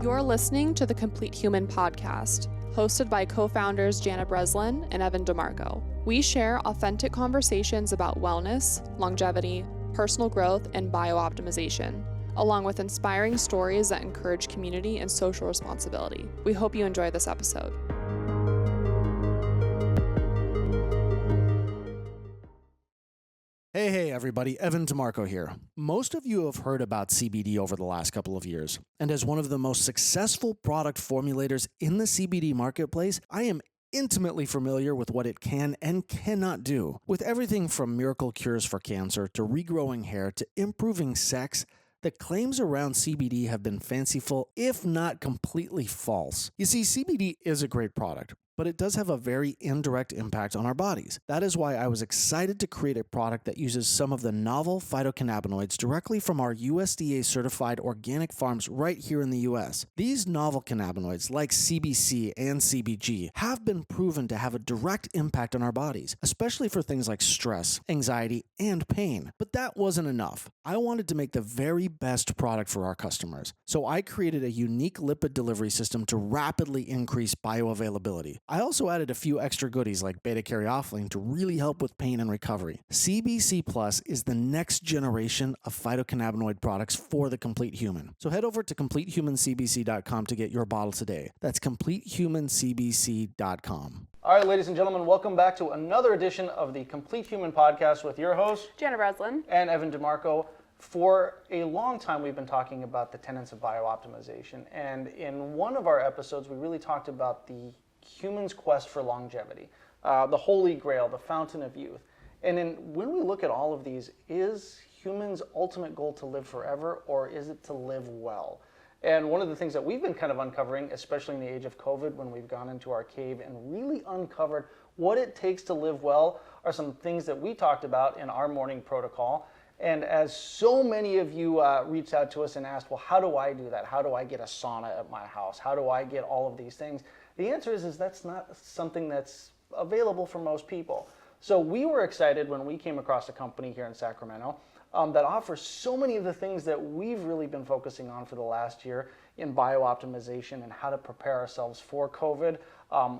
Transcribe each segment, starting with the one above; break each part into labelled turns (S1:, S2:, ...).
S1: You're listening to the Complete Human podcast, hosted by co-founders Jana Breslin and Evan DeMarco. We share authentic conversations about wellness, longevity, personal growth, and biooptimization, along with inspiring stories that encourage community and social responsibility. We hope you enjoy this episode.
S2: Hey everybody, Evan DeMarco here. Most of you have heard about CBD over the last couple of years, and as one of the most successful product formulators in the CBD marketplace, I am intimately familiar with what it can and cannot do. With everything from miracle cures for cancer to regrowing hair to improving sex, the claims around CBD have been fanciful, if not completely false. You see, CBD is a great product, but it does have a very indirect impact on our bodies. That is why I was excited to create a product that uses some of the novel phytocannabinoids directly from our USDA-certified organic farms right here in the US. These novel cannabinoids, like CBC and CBG, have been proven to have a direct impact on our bodies, especially for things like stress, anxiety, and pain. But that wasn't enough. I wanted to make the very best product for our customers, so I created a unique lipid delivery system to rapidly increase bioavailability. I also added a few extra goodies like beta-caryophyllene to really help with pain and recovery. CBC Plus is the next generation of phytocannabinoid products for the complete human. So head over to CompleteHumanCBC.com to get your bottle today. That's CompleteHumanCBC.com.
S3: All right, ladies and gentlemen, welcome back to another edition of the Complete Human podcast with your host,
S1: Jana Breslin
S3: and Evan DeMarco. For a long time, we've been talking about the tenets of biooptimization, and in one of our episodes, we really talked about the human's quest for longevity, the holy grail, the fountain of youth. And when we look at all of these, is humans' ultimate goal to live forever, or is it to live well? And one of the things that we've been kind of uncovering, especially in the age of COVID, when we've gone into our cave and really uncovered what it takes to live well, are some things that we talked about in our morning protocol. And as so many of you reached out to us and asked, well, how do I do that? How do I get a sauna at my house? How do I get all of these things? The answer is that's not something that's available for most people. So we were excited when we came across a company here in Sacramento that offers so many of the things that we've really been focusing on for the last year in biooptimization and how to prepare ourselves for COVID,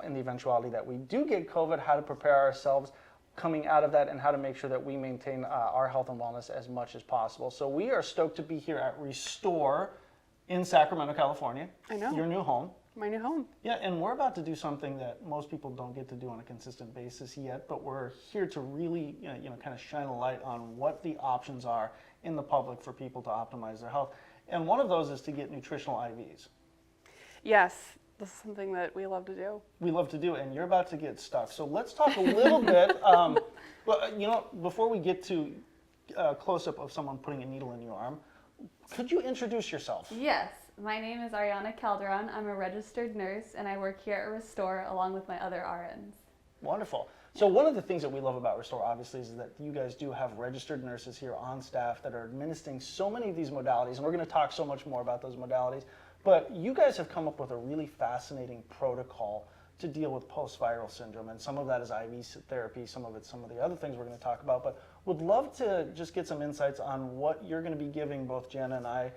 S3: in the eventuality that we do get COVID, how to prepare ourselves coming out of that, and how to make sure that we maintain our health and wellness as much as possible. So we are stoked to be here at Restore in Sacramento, California. I know. Your new home.
S1: My new home.
S3: Yeah, and we're about to do something that most people don't get to do on a consistent basis yet, but we're here to really, kind of shine a light on what the options are in the public for people to optimize their health. And one of those is to get nutritional IVs.
S4: Yes, this is something that we love to do.
S3: We love to do, and you're about to get stuck. So let's talk a little bit. Before we get to a close-up of someone putting a needle in your arm, could you introduce yourself?
S4: Yes. My name is Ariana Calderon. I'm a registered nurse, and I work here at Restore along with my other RNs.
S3: Wonderful. So one of the things that we love about Restore, obviously, is that you guys do have registered nurses here on staff that are administering so many of these modalities, and we're going to talk so much more about those modalities. But you guys have come up with a really fascinating protocol to deal with post-viral syndrome, and some of that is IV therapy, some of it's some of the other things we're going to talk about. But would love to just get some insights on what you're going to be giving both Jana and I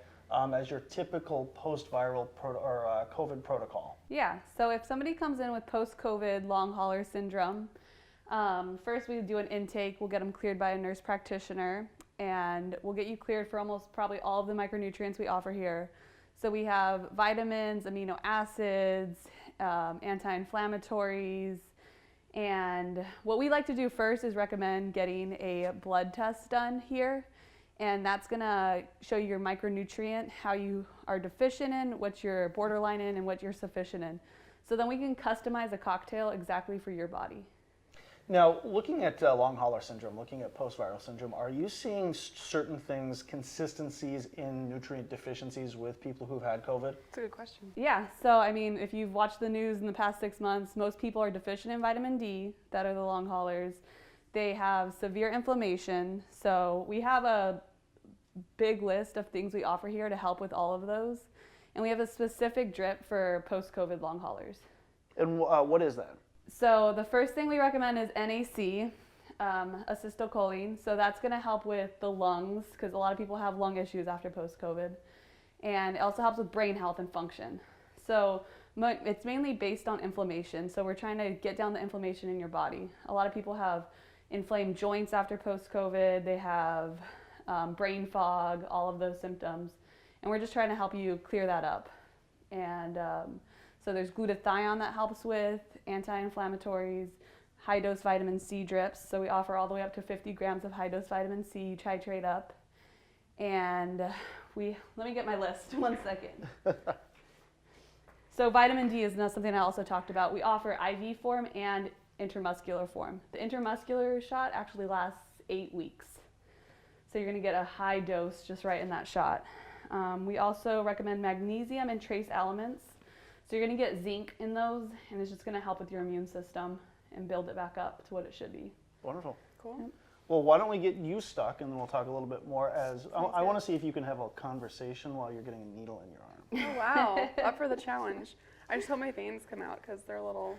S3: as your typical post-viral COVID protocol.
S4: Yeah, so if somebody comes in with post-COVID long hauler syndrome, first we do an intake. We'll get them cleared by a nurse practitioner, and we'll get you cleared for almost probably all of the micronutrients we offer here. So we have vitamins, amino acids, anti-inflammatories, and what we like to do first is recommend getting a blood test done here. And that's gonna show you your micronutrient, how you are deficient in, what you're borderline in, and what you're sufficient in. So then we can customize a cocktail exactly for your body.
S3: Now, looking at long hauler syndrome, looking at post-viral syndrome, are you seeing certain things, consistencies in nutrient deficiencies with people who've had COVID?
S4: That's a good question. Yeah, so I mean, if you've watched the news in the past 6 months, most people are deficient in vitamin D, that are the long haulers. They have severe inflammation, so we have a big list of things we offer here to help with all of those. And we have a specific drip for post-COVID long haulers.
S3: And what is that?
S4: So the first thing we recommend is NAC, acetylcholine. So that's going to help with the lungs, because a lot of people have lung issues after post-COVID. And it also helps with brain health and function. So it's mainly based on inflammation. So we're trying to get down the inflammation in your body. A lot of people have inflamed joints after post-COVID. They have brain fog, all of those symptoms. And we're just trying to help you clear that up. And so there's glutathione that helps with anti-inflammatories, high-dose vitamin C drips. So we offer all the way up to 50 grams of high-dose vitamin C. You titrate up. And let me get my list, 1 second. So vitamin D is not something I also talked about. We offer IV form and intramuscular form. The intramuscular shot actually lasts 8 weeks. So you're gonna get a high dose just right in that shot. We also recommend magnesium and trace elements. So you're gonna get zinc in those, and it's just gonna help with your immune system and build it back up to what it should be.
S3: Wonderful.
S1: Cool.
S4: Yep.
S3: Well, why don't we get you stuck, and then we'll talk a little bit more as, I want to see if you can have a conversation while you're getting a needle in your arm.
S1: Oh, wow. Up for the challenge. I just hope my veins come out because they're a little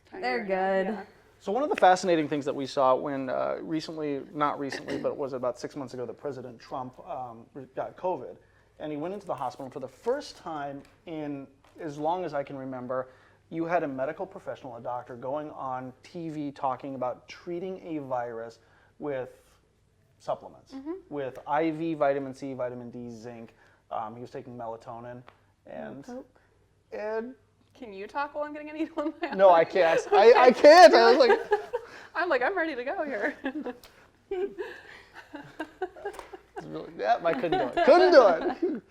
S1: tiny.
S4: They're
S1: right now.
S4: good.
S1: Yeah.
S3: So one of the fascinating things that we saw when not recently, but it was about 6 months ago that President Trump got COVID, and he went into the hospital, and for the first time in as long as I can remember, you had a medical professional, a doctor, going on TV talking about treating a virus with supplements, with IV vitamin C, vitamin D, zinc. He was taking melatonin, and
S1: Can you talk while I'm getting a needle in my arm?
S3: no, I can't. I can't. I was like,
S1: I'm ready to go here.
S3: yeah, I couldn't do it. Couldn't do it.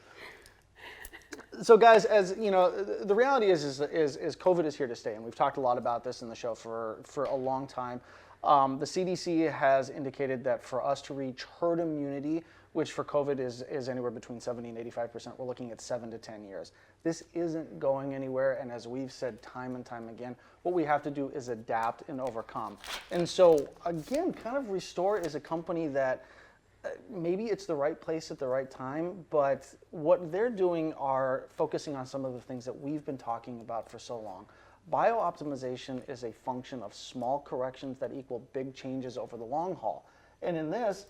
S3: So guys, as you know, the reality is COVID is here to stay, and we've talked a lot about this in the show for a long time. The CDC has indicated that for us to reach herd immunity, which for COVID is anywhere between 70 and 85%, we're looking at 7 to 10 years. This isn't going anywhere, and as we've said time and time again, what we have to do is adapt and overcome. And so again, kind of Restore is a company that maybe it's the right place at the right time, but what they're doing are focusing on some of the things that we've been talking about for so long. Biooptimization is a function of small corrections that equal big changes over the long haul. And in this,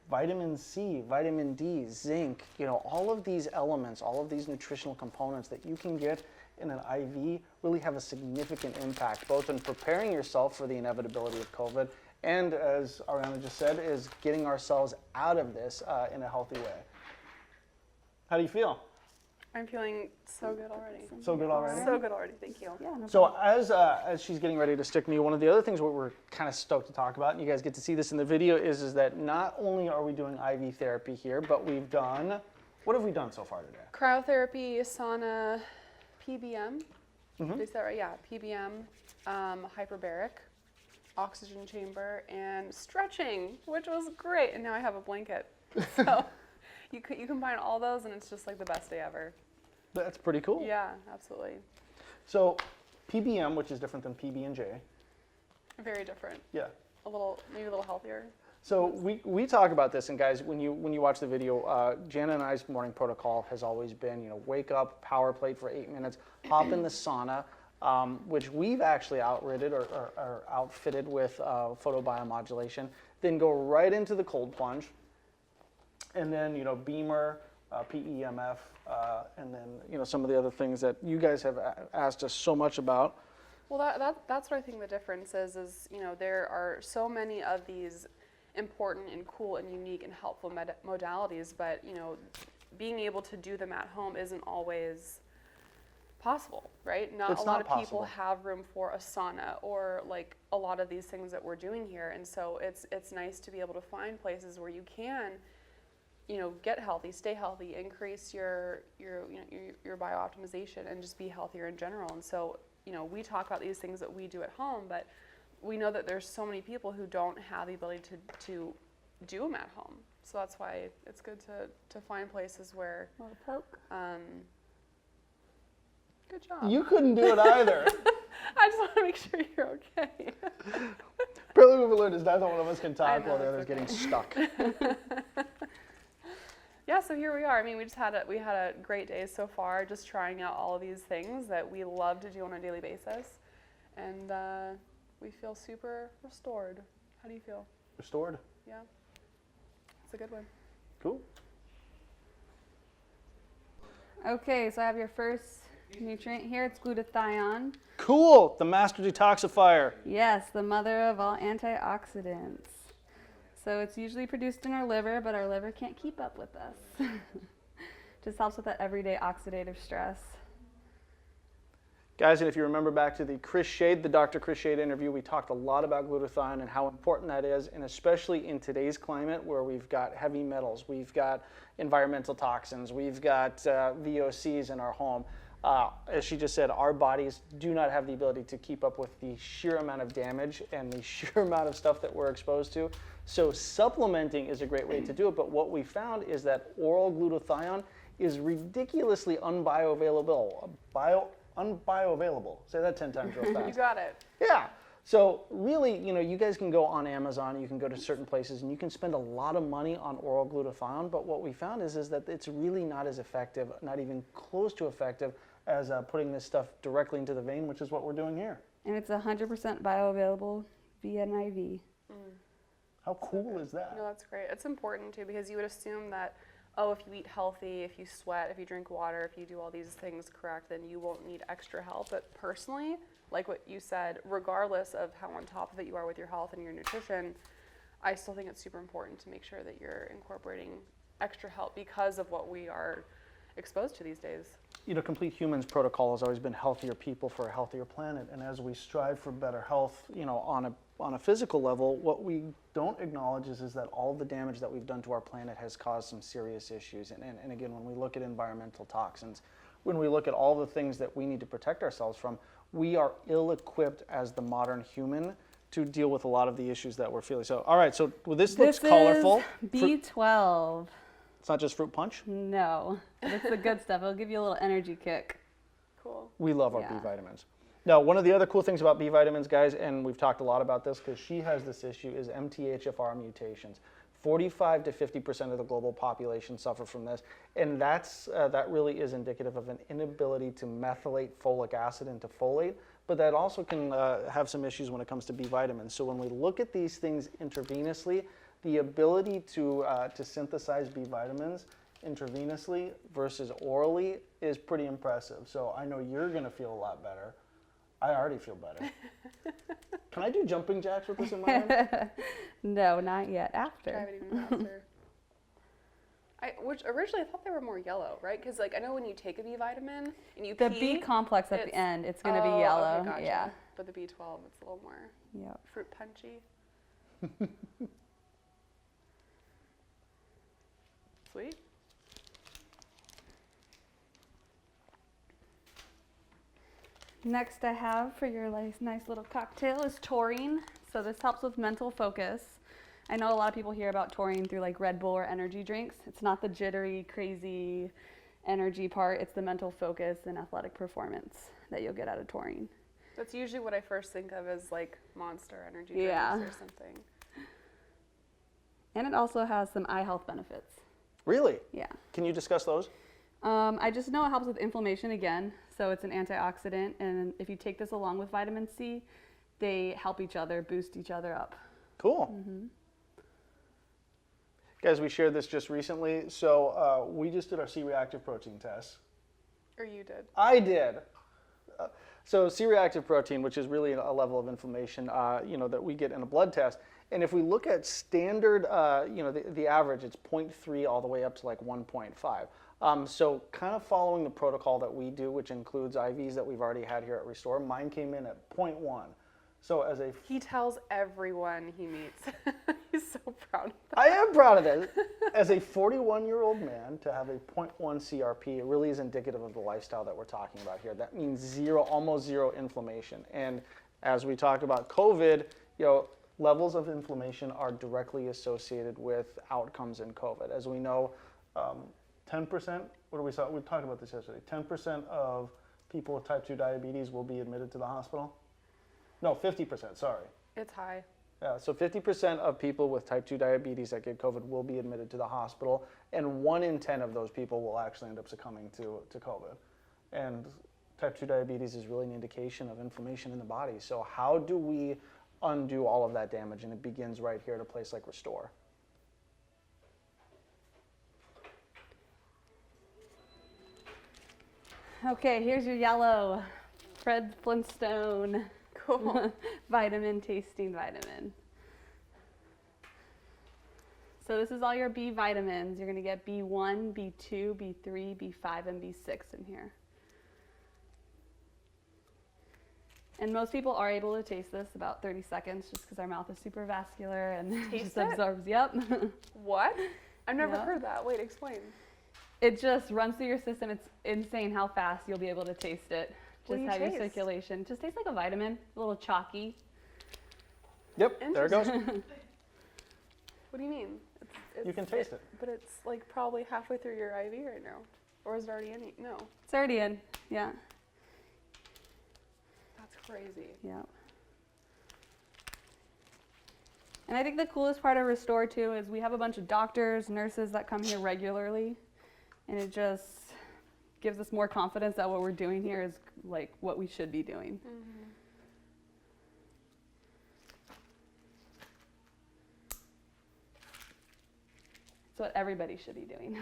S3: vitamin C, vitamin D, zinc, all of these elements, all of these nutritional components that you can get in an IV really have a significant impact, both in preparing yourself for the inevitability of COVID and, as Ariana just said, is getting ourselves out of this in a healthy way. How do you feel?
S1: I'm feeling so good already.
S3: So good already?
S1: So good already, thank you.
S4: Yeah, no
S3: So as she's getting ready to stick me, one of the other things we're kind of stoked to talk about, and you guys get to see this in the video, is that not only are we doing IV therapy here, but we've done, what have we done so far today?
S1: Cryotherapy, sauna, PBM. Is that right? Yeah, PBM, hyperbaric, oxygen chamber, and stretching, which was great. And now I have a blanket. So you combine all those, and it's just like the best day ever.
S3: That's pretty cool.
S1: Yeah, absolutely.
S3: So PBM, which is different than PB&J.
S1: Very different.
S3: Yeah.
S1: Maybe a little healthier.
S3: So we talk about this, and guys, when you watch the video, Jana and I's morning protocol has always been, wake up, power plate for 8 minutes, hop in the sauna, which we've actually outfitted with photobiomodulation, then go right into the cold plunge, and then Beamer, PEMF, and then some of the other things that you guys have asked us so much about.
S1: Well, that's what I think the difference is there are so many of these important and cool and unique and helpful modalities, but being able to do them at home isn't always possible, right? Not a lot of people have room for a sauna or like a lot of these things that we're doing here, and so it's nice to be able to find places where you can get healthy, stay healthy, increase your biooptimization, and just be healthier in general. And so we talk about these things that we do at home, but we know that there's so many people who don't have the ability to do them at home. So that's why it's good to find places where. Good job.
S3: You couldn't do it either.
S1: I just want to make sure you're okay.
S3: Apparently what we learned is neither one of us can talk
S1: know,
S3: while the
S1: it's
S3: other's
S1: okay.
S3: getting stuck.
S1: Yeah, so here we are. I mean, we had a great day so far, just trying out all of these things that we love to do on a daily basis, and we feel super restored. How do you feel?
S3: Restored.
S1: Yeah, it's a good one.
S3: Cool.
S4: Okay, so I have your first nutrient here. It's glutathione.
S3: Cool, the master detoxifier.
S4: Yes, the mother of all antioxidants. So it's usually produced in our liver, but our liver can't keep up with us. Just helps with that everyday oxidative stress.
S3: Guys, and if you remember back to the Dr. Chris Shade interview, we talked a lot about glutathione and how important that is, and especially in today's climate where we've got heavy metals, we've got environmental toxins, we've got VOCs in our home. As she just said, our bodies do not have the ability to keep up with the sheer amount of damage and the sheer amount of stuff that we're exposed to. So supplementing is a great way to do it, but what we found is that oral glutathione is ridiculously unbioavailable. Unbioavailable. Say that 10 times real fast.
S1: You got it.
S3: Yeah. So really, you guys can go on Amazon, you can go to certain places, and you can spend a lot of money on oral glutathione, but what we found is that it's really not as effective, not even close to effective, as putting this stuff directly into the vein, which is what we're doing here.
S4: And it's 100% bioavailable via an IV.
S3: How cool is that?
S1: No, that's great. It's important too because you would assume that, oh, if you eat healthy, if you sweat, if you drink water, if you do all these things correct, then you won't need extra help. But personally, like what you said, regardless of how on top of it you are with your health and your nutrition, I still think it's super important to make sure that you're incorporating extra help because of what we are exposed to these days.
S3: Complete Humans protocol has always been healthier people for a healthier planet, and as we strive for better health, on a physical level, what we don't acknowledge is that all the damage that we've done to our planet has caused some serious issues. And again, when we look at environmental toxins, when we look at all the things that we need to protect ourselves from, we are ill-equipped as the modern human to deal with a lot of the issues that we're feeling. So, all right, so this looks colorful.
S4: B12.
S3: It's not just fruit punch?
S4: No, it's the good stuff. It'll give you a little energy kick.
S1: Cool.
S3: We love our B vitamins. Now, one of the other cool things about B vitamins, guys, and we've talked a lot about this because she has this issue, is MTHFR mutations. 45 to 50% of the global population suffer from this, and that really is indicative of an inability to methylate folic acid into folate, but that also can have some issues when it comes to B vitamins. So when we look at these things intravenously, the ability to synthesize B vitamins intravenously versus orally is pretty impressive. So I know you're going to feel a lot better. I already feel better. Can I do jumping jacks with this in my hand?
S4: No, not yet. After.
S1: Drive it even faster. Which originally I thought they were more yellow, right? Because I know when you take a B vitamin and you
S4: the
S1: pee,
S4: B complex at the end, it's going to be yellow.
S1: Okay, gotcha.
S4: Yeah.
S1: But the B12, it's a little more fruit punchy. Sweet.
S4: Next I have for your nice little cocktail is taurine. So this helps with mental focus. I know a lot of people hear about taurine through Red Bull or energy drinks. It's not the jittery, crazy energy part. It's the mental focus and athletic performance that you'll get out of taurine.
S1: That's usually what I first think of as Monster energy drinks or something.
S4: And it also has some eye health benefits.
S3: Really?
S4: Yeah.
S3: Can you discuss those?
S4: I just know it helps with inflammation again. So it's an antioxidant, and if you take this along with vitamin C, they help each other, boost each other up.
S3: Cool. Mm-hmm. Guys, we shared this just recently. So we just did our C-reactive protein test.
S1: Or you did.
S3: I did. So C-reactive protein, which is really a level of inflammation, that we get in a blood test. And if we look at standard, the average, it's 0.3 all the way up to 1.5. So kind of following the protocol that we do, which includes IVs that we've already had here at Restore, mine came in at 0.1. So
S1: he tells everyone he meets. He's so proud of that.
S3: I am proud of it. As a 41-year-old man, to have a 0.1 CRP, it really is indicative of the lifestyle that we're talking about here. That means almost zero inflammation. And as we talked about COVID, levels of inflammation are directly associated with outcomes in COVID. As we know, 10%, we talked about this yesterday, 10% of people with type 2 diabetes will be admitted to the hospital. No, 50%, sorry.
S1: It's high.
S3: Yeah, so 50% of people with type 2 diabetes that get COVID will be admitted to the hospital, and 1 in 10 of those people will actually end up succumbing to COVID. And type 2 diabetes is really an indication of inflammation in the body. So how do we undo all of that damage? And it begins right here at a place like Restore.
S4: Okay, here's your yellow Fred Flintstone
S1: Cool.
S4: vitamin, tasting vitamin. So this is all your B vitamins. You're gonna get B1, B2, B3, B5, and B6 in here. And most people are able to taste this about 30 seconds just because our mouth is super vascular and
S1: Taste
S4: just
S1: it?
S4: absorbs. Yep.
S1: What? I've never
S4: Yeah.
S1: heard that. Wait, explain.
S4: It just runs through your system. It's insane how fast you'll be able to taste it.
S1: What do
S4: Just
S1: you
S4: have your
S1: taste?
S4: circulation. Just tastes like a vitamin, a little chalky.
S3: Yep, there it goes.
S1: What do you mean?
S3: You can taste it.
S1: But it's like probably halfway through your IV right now. Or is it already in? No.
S4: It's already in. Yeah.
S1: That's crazy.
S4: Yeah. And I think the coolest part of Restore too is we have a bunch of doctors, nurses that come here regularly, and it just gives us more confidence that what we're doing here is like what we should be doing.
S1: Mm-hmm.
S4: It's what everybody should be doing.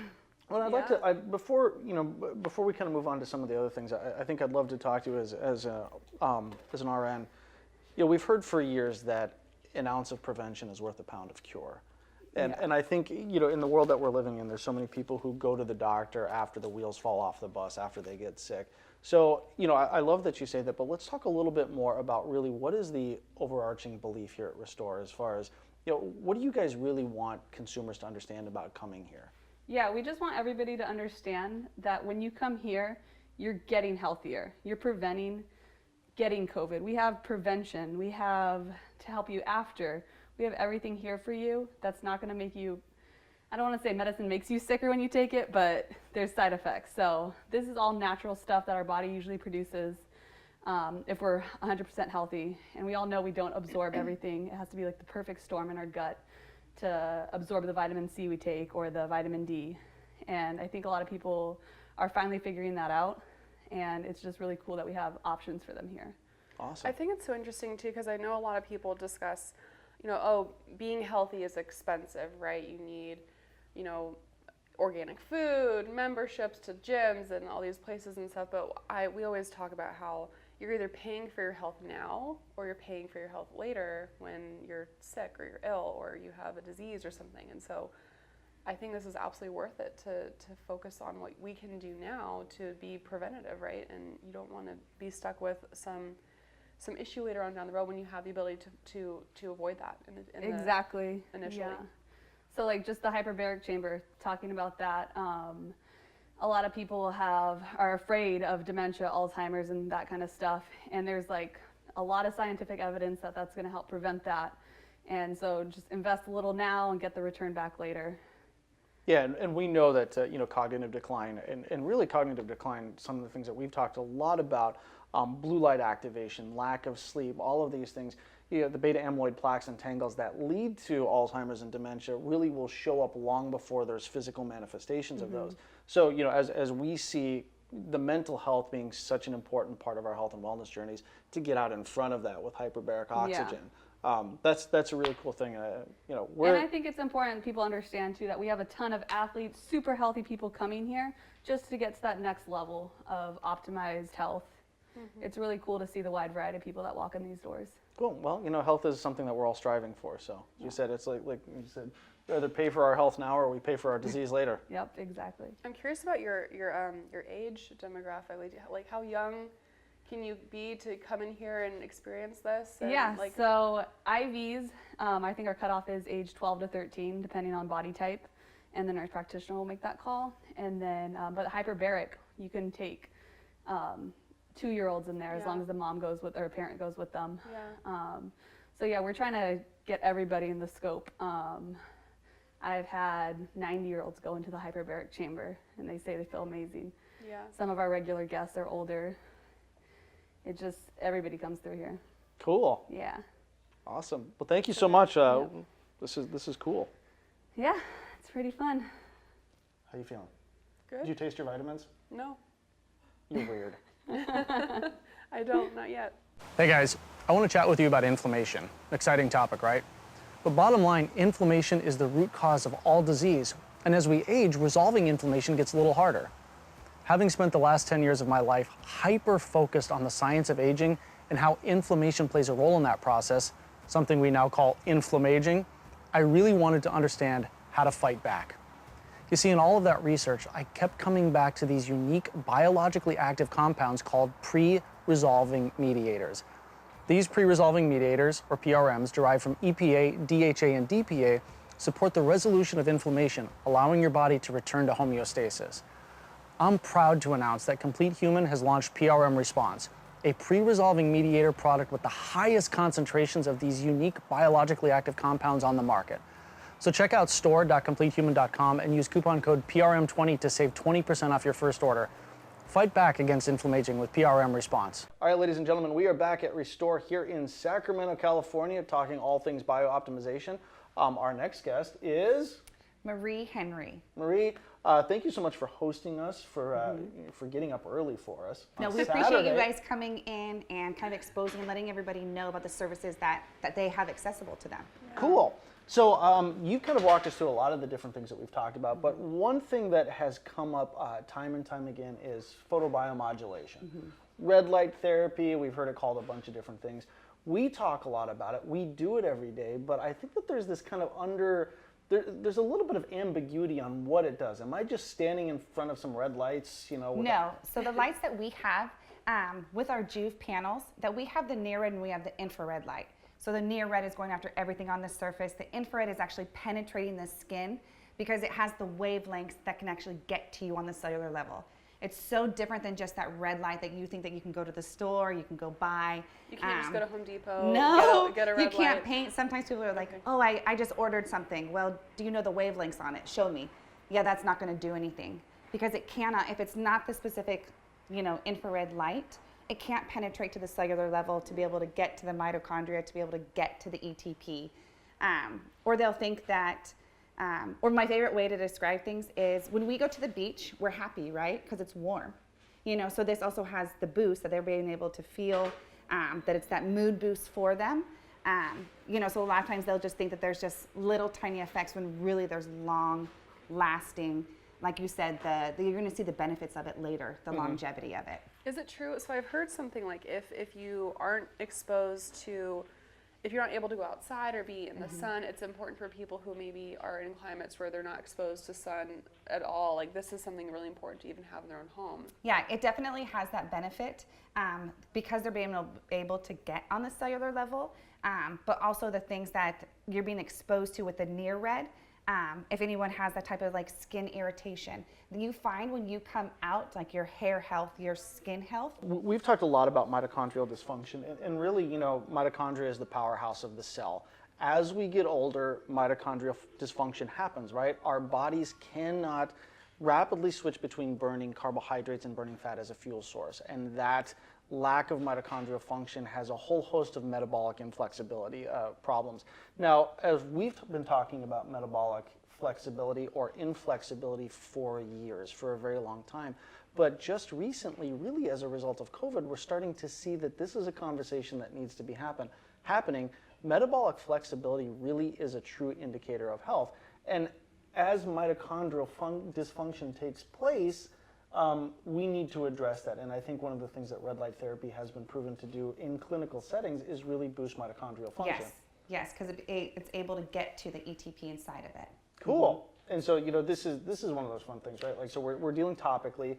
S3: Well, I'd like to, before we kind of move on to some of the other things, I think I'd love to talk to you as an RN. You know, we've heard for years that an ounce of prevention is worth a pound of cure. And I think, you know, in the world that we're living in, there's so many people who go to the doctor after the wheels fall off the bus, after they get sick. So, you know, I love that you say that, but let's talk a little bit more about really what is the overarching belief here at Restore as far as, you know, what do you guys really want consumers to understand about coming here?
S4: Yeah, we just want everybody to understand that when you come here, you're getting healthier. You're preventing getting COVID. We have prevention. We have to help you after. We have everything here for you that's not going to make you, I don't want to say medicine makes you sicker when you take it, but there's side effects. So this is all natural stuff that our body usually produces if we're 100% healthy. And we all know we don't absorb everything. It has to be like the perfect storm in our gut to absorb the vitamin C we take or the vitamin D. And I think a lot of people are finally figuring that out. And it's just really cool that we have options for them here.
S3: Awesome.
S1: I think it's so interesting too because I know a lot of people discuss, you know, oh, being healthy is expensive, right? You need, you know, organic food, memberships to gyms and all these places and stuff. But we always talk about how you're either paying for your health now or you're paying for your health later when you're sick or you're ill or you have a disease or something. And so I think this is absolutely worth it to focus on what we can do now to be preventative, right? And you don't want to be stuck with some issue later on down the road when you have the ability to avoid that.
S4: Exactly.
S1: Initially.
S4: Yeah. So like just the hyperbaric chamber, talking about that, a lot of people are afraid of dementia, Alzheimer's, and that kind of stuff. And there's like a lot of scientific evidence that that's going to help prevent that. And so just invest a little now and get the return back later.
S3: Yeah, and we know that you know, cognitive decline and really cognitive decline, some of the things that we've talked a lot about, blue light activation, lack of sleep, all of these things, you know, the beta amyloid plaques and tangles that lead to Alzheimer's and dementia really will show up long before there's physical manifestations of those. So, you know, as we see the mental health being such an important part of our health and wellness journeys, to get out in front of that with hyperbaric oxygen. That's a really cool thing. You know,
S4: and I think it's important people understand too that we have a ton of athletes, super healthy people coming here just to get to that next level of optimized health. It's really cool to see the wide variety of people that walk in these doors.
S3: Cool. Well, you know, health is something that we're all striving for. So you said it's like you said, either pay for our health now or we pay for our disease later.
S4: Yep, exactly.
S1: I'm curious about your age demographic. Like how young can you be to come in here and experience this? And
S4: Yeah, so IVs, I think our cutoff is age 12 to 13, depending on body type, and the nurse practitioner will make that call. And then, but hyperbaric, you can take 2-year-olds in there as long as the mom goes with, or a parent goes with them.
S1: Yeah.
S4: So yeah, we're trying to get everybody in the scope. I've had 90-year-olds go into the hyperbaric chamber, and they say they feel amazing.
S1: Yeah.
S4: Some of our regular guests are older. It just, everybody comes through here.
S3: Cool.
S4: Yeah.
S3: Awesome. Well, thank you so much. This is cool.
S4: Yeah, it's pretty fun.
S3: How you feeling?
S1: Good.
S3: Did you taste your vitamins?
S1: No.
S3: You're weird.
S1: I don't, not yet.
S5: Hey guys, I want to chat with you about inflammation. Exciting topic, right? But bottom line, inflammation is the root cause of all disease. And as we age, resolving inflammation gets a little harder. Having spent the last 10 years of my life hyper-focused on the science of aging and how inflammation plays a role in that process, something we now call inflammaging, I really wanted to understand how to fight back. You see, in all of that research, I kept coming back to these unique biologically active compounds called pre-resolving mediators. These pre-resolving mediators, or PRMs, derived from EPA, DHA, and DPA, support the resolution of inflammation, allowing your body to return to homeostasis. I'm proud to announce that Complete Human has launched PRM Response, a pre-resolving mediator product with the highest concentrations of these unique biologically active compounds on the market. So check out store.completehuman.com and use coupon code PRM20 to save 20% off your first order. Fight back against inflammaging with PRM Response.
S3: All right, ladies and gentlemen, we are back at Restore here in Sacramento, California, talking all things biooptimization. Our next guest is
S6: Marie Henry.
S3: Marie. Thank you so much for hosting us, for getting up early for us.
S6: No, we appreciate you guys coming in and kind of exposing and letting everybody know about the services that they have accessible to them.
S3: Yeah. Cool. So you've kind of walked us through a lot of the different things that we've talked about, but one thing that has come up time and time again is photobiomodulation. Red light therapy, we've heard it called a bunch of different things. We talk a lot about it, we do it every day, but I think that there's this kind of there's a little bit of ambiguity on what it does. Am I just standing in front of some red lights, you know?
S6: No, so the lights that we have with our Juve panels, that we have the near red and we have the infrared light. So the near red is going after everything on the surface. The infrared is actually penetrating the skin because it has the wavelengths that can actually get to you on the cellular level. It's so different than just that red light that you think that you can go to the store, you can go buy.
S1: You can't just go to Home Depot,
S6: no,
S1: get a red light.
S6: You can't paint. Sometimes people are like, oh, I just ordered something. Well, do you know the wavelengths on it? Show me. Yeah, that's not going to do anything because it cannot, if it's not the specific, infrared light, it can't penetrate to the cellular level to be able to get to the mitochondria, to be able to get to the ATP. Or they'll think that, or my favorite way to describe things is when we go to the beach, we're happy, right? Because it's warm. So this also has the boost that they're being able to feel, that it's that mood boost for them. So a lot of times they'll just think that there's just little tiny effects when really there's long lasting, like you said, you're going to see the benefits of it later, the longevity of it.
S1: Is it true? So I've heard something like if you aren't exposed to, if you're not able to go outside or be in the sun, it's important for people who maybe are in climates where they're not exposed to sun at all. Like this is something really important to even have in their own home.
S6: Yeah, it definitely has that benefit because they're being able to get on the cellular level, but also the things that you're being exposed to with the near red. If anyone has that type of like skin irritation, you find when you come out, like your hair health, your skin health.
S3: We've talked a lot about mitochondrial dysfunction, and really, mitochondria is the powerhouse of the cell. As we get older, mitochondrial dysfunction happens, right? Our bodies cannot rapidly switch between burning carbohydrates and burning fat as a fuel source, and that lack of mitochondrial function has a whole host of metabolic inflexibility problems. Now, as we've been talking about metabolic flexibility or inflexibility for years, for a very long time, but just recently, really as a result of COVID, we're starting to see that this is a conversation that needs to be happening. Metabolic flexibility really is a true indicator of health, and as mitochondrial dysfunction takes place, we need to address that, and I think one of the things that red light therapy has been proven to do in clinical settings is really boost mitochondrial function.
S6: Yes, because it's able to get to the ATP inside of it.
S3: Cool. And so this is one of those fun things, right? Like so we're dealing topically.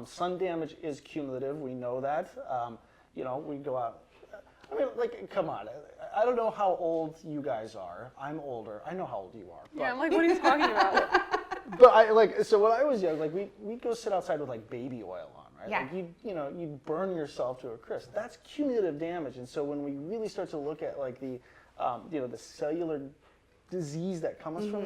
S3: Sun damage is cumulative. We know that. We go out. I mean, like, come on. I don't know how old you guys are. I'm older. I know how old you are.
S1: Yeah, I'm like, what are you talking about?
S3: But so when I was young, like we'd go sit outside with like baby oil on, right?
S6: Yeah.
S3: Like you'd burn yourself to a crisp. That's cumulative damage. And so when we really start to look at like the cellular disease that comes from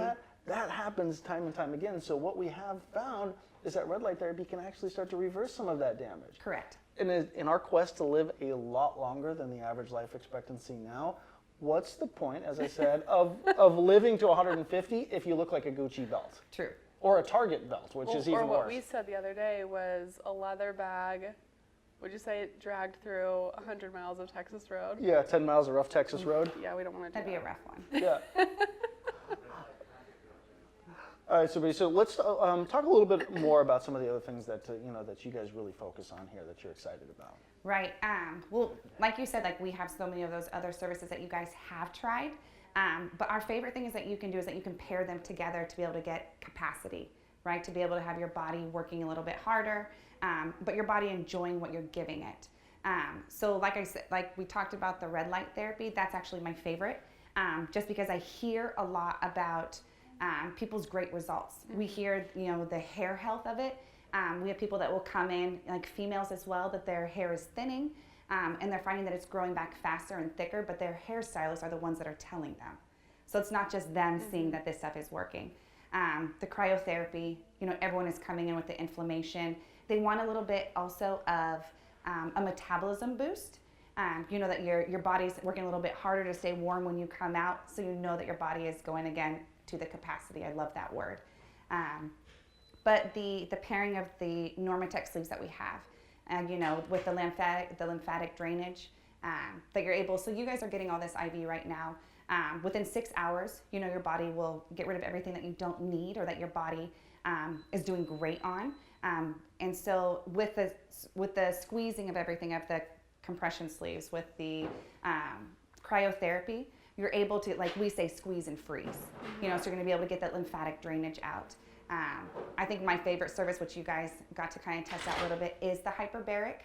S3: that happens time and time again. So what we have found is that red light therapy can actually start to reverse some of that damage.
S6: Correct.
S3: And in our quest to live a lot longer than the average life expectancy now, what's the point, as I said, of living to 150 if you look like a Gucci belt?
S6: True.
S3: Or a Target belt, which is even worse.
S1: Or what we said the other day was a leather bag. Would you say it dragged through 100 miles of Texas road?
S3: Yeah, 10 miles of rough Texas road.
S1: Yeah, we don't want to do
S6: That'd be
S1: that.
S6: a rough one.
S3: Yeah. All right, so let's talk a little bit more about some of the other things that that you guys really focus on here that you're excited about.
S6: Right. Well, like you said, like we have so many of those other services that you guys have tried. But our favorite thing is that you can do is that you can pair them together to be able to get capacity, right? To be able to have your body working a little bit harder, but your body enjoying what you're giving it. So like I said, like we talked about the red light therapy, that's actually my favorite, just because I hear a lot about people's great results. We hear, the hair health of it. We have people that will come in, like females as well, that their hair is thinning, and they're finding that it's growing back faster and thicker, but their hairstylists are the ones that are telling them. So it's not just them seeing that this stuff is working. The cryotherapy, everyone is coming in with the inflammation. They want a little bit also of a metabolism boost. That your body's working a little bit harder to stay warm when you come out, so you know that your body is going again to the capacity. I love that word. But the pairing of the Normatec sleeves that we have, and with the lymphatic drainage, that you're able. So you guys are getting all this IV right now. Within 6 hours, your body will get rid of everything that you don't need or that your body is doing great on. And so with the squeezing of everything of the compression sleeves, with the cryotherapy, you're able to, like we say, squeeze and freeze. So you're going to be able to get that lymphatic drainage out. I think my favorite service, which you guys got to kind of test out a little bit, is the hyperbaric,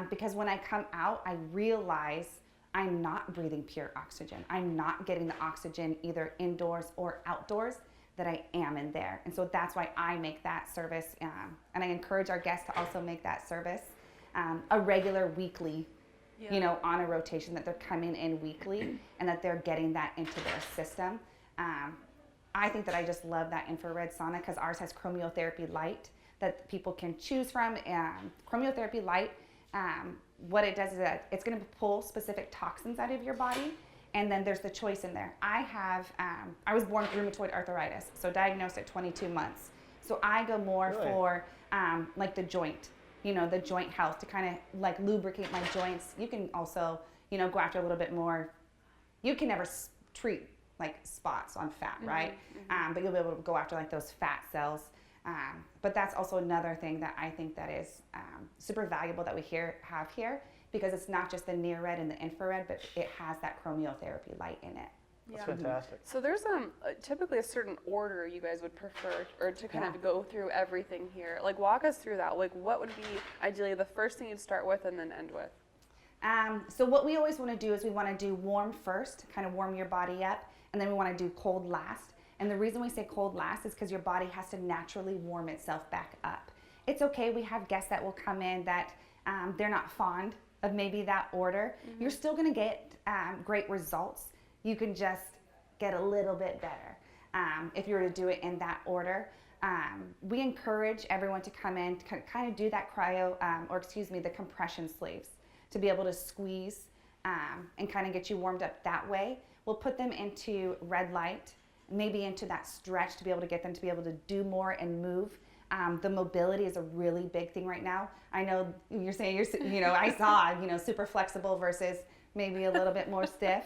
S6: because when I come out, I realize I'm not breathing pure oxygen. I'm not getting the oxygen either indoors or outdoors that I am in there. And so that's why I make that service, and I encourage our guests to also make that service a regular weekly, on a rotation, that they're coming in weekly and that they're getting that into their system. I think that I just love that infrared sauna, because ours has chromiotherapy light that people can choose from. Chromiotherapy light, what it does is that it's going to pull specific toxins out of your body, and then there's the choice in there. I was born with rheumatoid arthritis, so diagnosed at 22 months. So I go more for like the joint, the joint health, to kind of like lubricate my joints. You can also, go after a little bit more. You can never treat like spots on fat, right? But you'll be able to go after like those fat cells. But that's also another thing that I think that is super valuable that we have here, because it's not just the near red and the infrared, but it has that chromiotherapy light in it.
S3: That's fantastic.
S1: So there's typically a certain order you guys would prefer, or to kind of go through everything here. Like, walk us through that. Like, what would be ideally the first thing you'd start with and then end with?
S6: So what we always want to do is we want to do warm first, kind of warm your body up, and then we want to do cold last. And the reason we say cold last is because your body has to naturally warm itself back up. It's okay, we have guests that will come in that they're not fond of maybe that order. You're still going to get great results. You can just get a little bit better if you were to do it in that order. We encourage everyone to come in to kind of do that the compression sleeves, to be able to squeeze and kind of get you warmed up that way. We'll put them into red light, maybe into that stretch, to be able to get them to be able to do more and move. The mobility is a really big thing right now. I know you're saying I saw, super flexible versus maybe a little bit more stiff.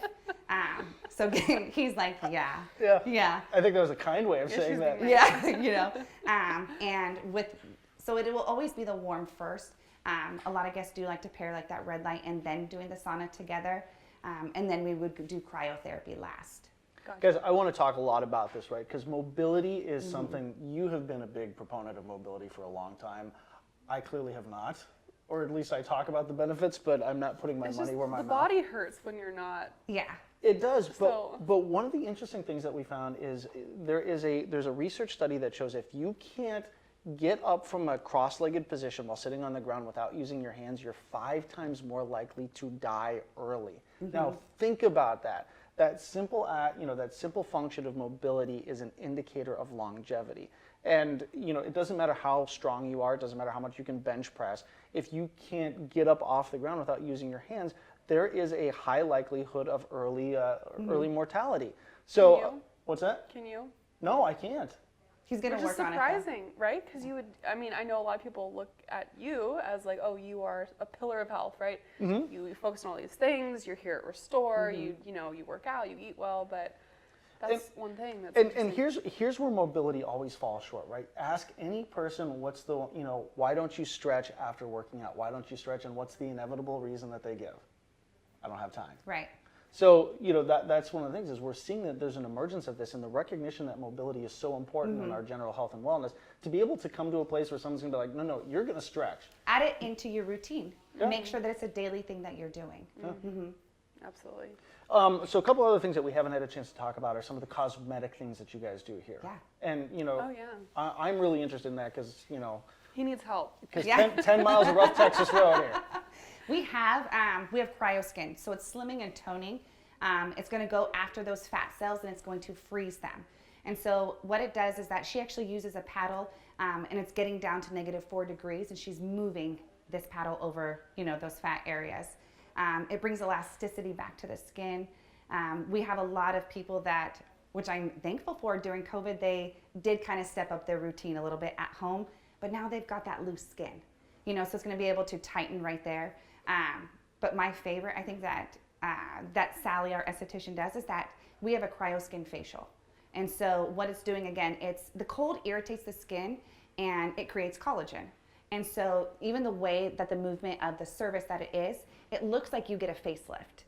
S6: So he's like, yeah.
S3: I think that was a kind way of saying that.
S6: So it will always be the warm first. A lot of guests do like to pair like that red light and then doing the sauna together. And then we would do cryotherapy last.
S3: Guys, I want to talk a lot about this, right? Because mobility is something, you have been a big proponent of mobility for a long time. I clearly have not, or at least I talk about the benefits, but I'm not putting my money where my mouth.
S1: The body hurts when you're not.
S6: Yeah.
S3: It does, but one of the interesting things that we found is there's a research study that shows if you can't get up from a cross-legged position while sitting on the ground without using your hands, you're 5 times more likely to die early. Now think about that. That simple that simple function of mobility is an indicator of longevity. And it doesn't matter how strong you are, it doesn't matter how much you can bench press. If you can't get up off the ground without using your hands, there is a high likelihood of early mortality. So what's that?
S1: Can you?
S3: No, I can't.
S6: He's going to work on it.
S1: Which is surprising, right? Because I know a lot of people look at you as like, oh, you are a pillar of health, right? You focus on all these things. You're here at Restore. You work out. You eat well, but That's one thing. That's
S3: and here's where mobility always falls short, right? Ask any person what's the, why don't you stretch after working out? Why don't you stretch? And what's the inevitable reason that they give? I don't have time.
S6: Right.
S3: So, that's one of the things is we're seeing that there's an emergence of this and the recognition that mobility is so important in our general health and wellness, to be able to come to a place where someone's going to be like, no, you're going to stretch.
S6: Add it into your routine.
S3: Yeah.
S6: Make sure that it's a daily thing that you're doing.
S1: Absolutely.
S3: So a couple other things that we haven't had a chance to talk about are some of the cosmetic things that you guys do here.
S6: Yeah.
S3: And,
S1: Oh, yeah.
S3: I'm really interested in that because,
S1: He needs help.
S3: because
S6: Yeah.
S3: 10 miles of rough Texas road here.
S6: We have Cryo Skin, so it's slimming and toning. It's going to go after those fat cells and it's going to freeze them. And so what it does is that she actually uses a paddle and it's getting down to -4 degrees and she's moving this paddle over, those fat areas. It brings elasticity back to the skin. We have a lot of people that, which I'm thankful for, during COVID, they did kind of step up their routine a little bit at home, but now they've got that loose skin, so it's going to be able to tighten right there. But my favorite, I think that Sally, our esthetician, does is that we have a Cryo Skin facial. And so what it's doing, again, the cold irritates the skin and it creates collagen. And so even the way that the movement of the service that it is, it looks like you get a facelift,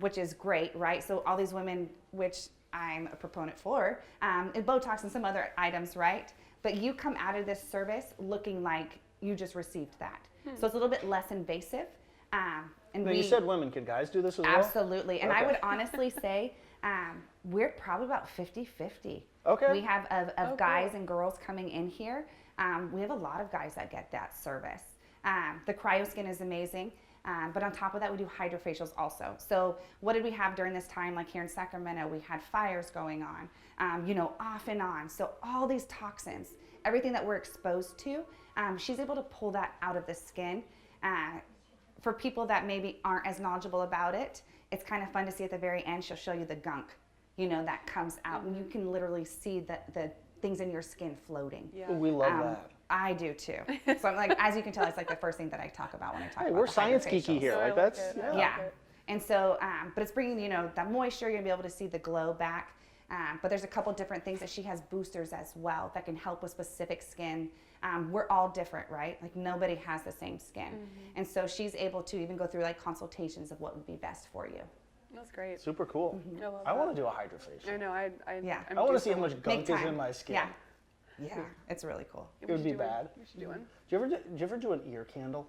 S6: which is great, right? So all these women, which I'm a proponent for, and Botox and some other items, right? But you come out of this service looking like you just received that. So it's a little bit less invasive. And
S3: Now, you said women. Can guys do this as well?
S6: Absolutely. And I
S3: Okay.
S6: would honestly say we're probably about 50-50.
S3: Okay.
S6: We have of guys
S1: cool.
S6: and girls coming in here. We have a lot of guys that get that service. The Cryo Skin is amazing. But on top of that, we do hydrofacials also. So what did we have during this time? Like here in Sacramento, we had fires going on, off and on. So all these toxins, everything that we're exposed to, she's able to pull that out of the skin. For people that maybe aren't as knowledgeable about it, it's kind of fun to see at the very end, she'll show you the gunk, that comes out. And you can literally see the things in your skin floating.
S1: Yeah.
S3: We love that.
S6: I do too. So I'm like, as you can tell, it's like the first thing that I talk about when I talk about
S3: We're
S6: the
S3: science geeky
S6: hydrofacials.
S3: here.
S1: So I
S3: Like
S1: like
S3: that's
S1: it. I
S6: Yeah.
S1: like it.
S6: And so, but it's bringing, that moisture, you're gonna be able to see the glow back. But there's a couple different things that she has boosters as well that can help with specific skin. We're all different, right? Like nobody has the same skin. And so she's able to even go through like consultations of what would be best for you.
S1: That's great.
S3: super cool.
S1: I love
S3: I want
S1: that.
S3: to do a hydrofacial.
S1: I know.
S6: Yeah.
S1: I'm
S3: I want
S1: due
S3: to see
S1: for
S3: how
S1: one.
S3: much gunk is in my skin.
S6: Yeah. Yeah, it's really cool.
S3: It would
S1: should
S3: be
S1: do one.
S3: bad.
S1: We should do one.
S3: Do you ever do an ear candle?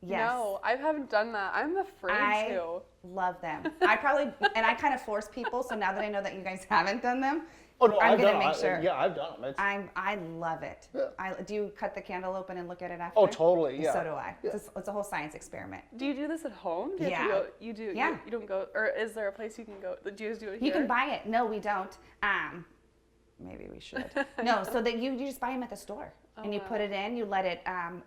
S6: Yes.
S1: No, I haven't done that. I'm afraid
S6: I
S1: to.
S6: love them. I kind of force people, so now that I know that you guys haven't done them,
S3: Oh no,
S6: I'm
S3: I've
S6: gonna
S3: done
S6: make
S3: them.
S6: sure.
S3: Yeah, I've done them.
S6: I love it.
S3: Yeah.
S6: Do you cut the candle open and look at it after?
S3: Oh, totally. Yeah.
S6: So do I.
S3: Yeah.
S6: It's a whole science experiment.
S1: Do you do this at home? Do you have to
S6: Yeah.
S1: go, you do.
S6: Yeah.
S1: You don't go, or is there a place you can go? Do you guys do it here?
S6: You can buy it. No, we don't. Maybe we should. No, so that you just buy them at the store. And you put it in, you let it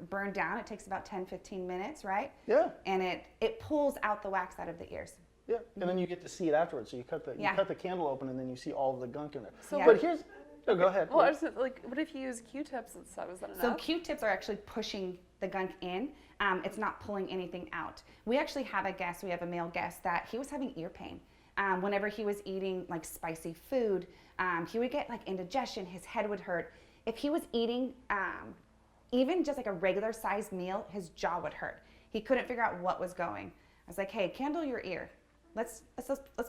S6: burn down. It takes about 10-15 minutes, right?
S3: Yeah.
S6: And it pulls out the wax out of the ears.
S3: Yeah, and then you get to see it afterwards. So you cut the candle open, and then you see all of the gunk in it.
S1: So
S3: But here's, go ahead.
S1: Well, I was like, what if you use Q-tips and stuff? Is that enough?
S6: So Q-tips are actually pushing the gunk in. It's not pulling anything out. We actually have a male guest that he was having ear pain. Whenever he was eating like spicy food, he would get like indigestion, his head would hurt. If he was eating even just like a regular sized meal, his jaw would hurt. He couldn't figure out what was going. I was like, hey, candle your ear. Let's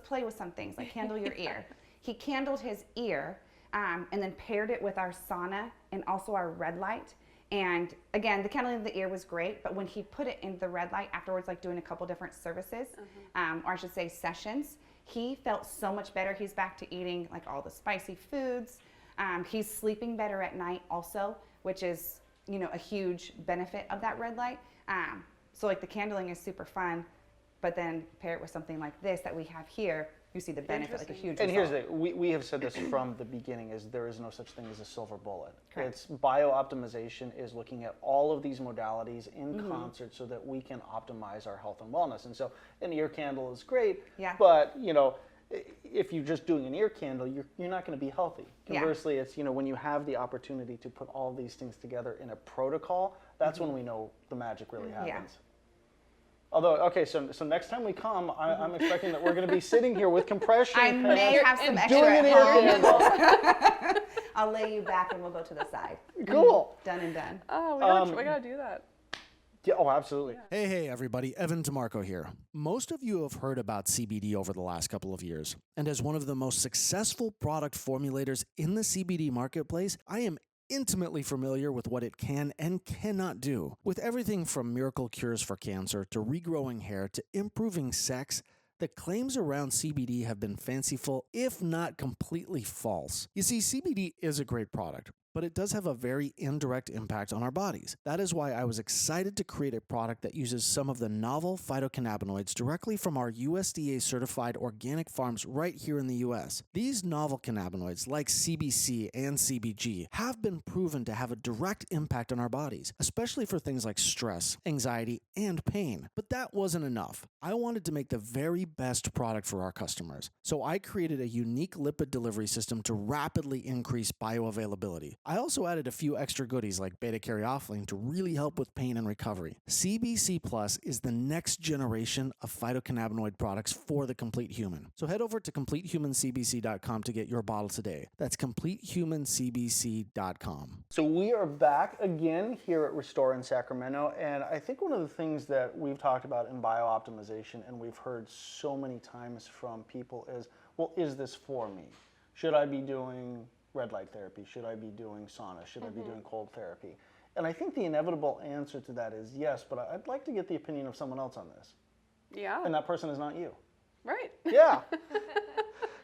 S6: play with some things, like candle your ear. He candled his ear and then paired it with our sauna and also our red light. And again, the candling of the ear was great, but when he put it in the red light afterwards, like doing a couple different services, or I should say sessions, he felt so much better. He's back to eating like all the spicy foods. He's sleeping better at night also, which is, a huge benefit of that red light. So like the candling is super fun, but then pair it with something like this that we have here, you see the benefit, like a huge
S3: And
S6: result.
S3: here's the we have said this from the beginning: is there is no such thing as a silver bullet.
S6: Correct.
S3: It's bio-optimization is looking at all of these modalities in concert so that we can optimize our health and wellness. And so an ear candle is great,
S6: Yeah.
S3: but if you're just doing an ear candle, you're not going to be healthy.
S6: Yeah.
S3: Conversely, it's when you have the opportunity to put all these things together in a protocol, that's when we know the magic really happens. Although, okay, so next time we come, I'm expecting that we're going to be sitting here with compression
S6: I
S3: pants,
S6: may have some extra
S3: doing an
S6: at
S3: ear
S6: home.
S3: candle.
S6: I'll lay you back and we'll go to the side.
S3: Cool.
S6: Done and done.
S4: Oh, we gotta do that.
S3: Yeah, oh, absolutely.
S2: Hey, everybody. Evan DeMarco here. Most of you have heard about CBD over the last couple of years, and as one of the most successful product formulators in the CBD marketplace, I am intimately familiar with what it can and cannot do. With everything from miracle cures for cancer to regrowing hair to improving sex, the claims around CBD have been fanciful, if not completely false. You see, CBD is a great product, but it does have a very indirect impact on our bodies. That is why I was excited to create a product that uses some of the novel phytocannabinoids directly from our USDA-certified organic farms right here in the US. These novel cannabinoids, like CBC and CBG, have been proven to have a direct impact on our bodies, especially for things like stress, anxiety, and pain. But that wasn't enough. I wanted to make the very best product for our customers, so I created a unique lipid delivery system to rapidly increase bioavailability. I also added a few extra goodies like beta-caryophyllene to really help with pain and recovery. CBC Plus is the next generation of phytocannabinoid products for the complete human. So head over to CompleteHumanCBC.com to get your bottle today. That's CompleteHumanCBC.com.
S3: So we are back again here at Restore in Sacramento, and I think one of the things that we've talked about in biooptimization, and we've heard so many times from people is, well, is this for me? Should I be doing red light therapy? Should I be doing sauna? Should I be doing cold therapy? And I think the inevitable answer to that is yes, but I'd like to get the opinion of someone else on this.
S4: Yeah.
S3: And that person is not you.
S4: Right.
S3: Yeah.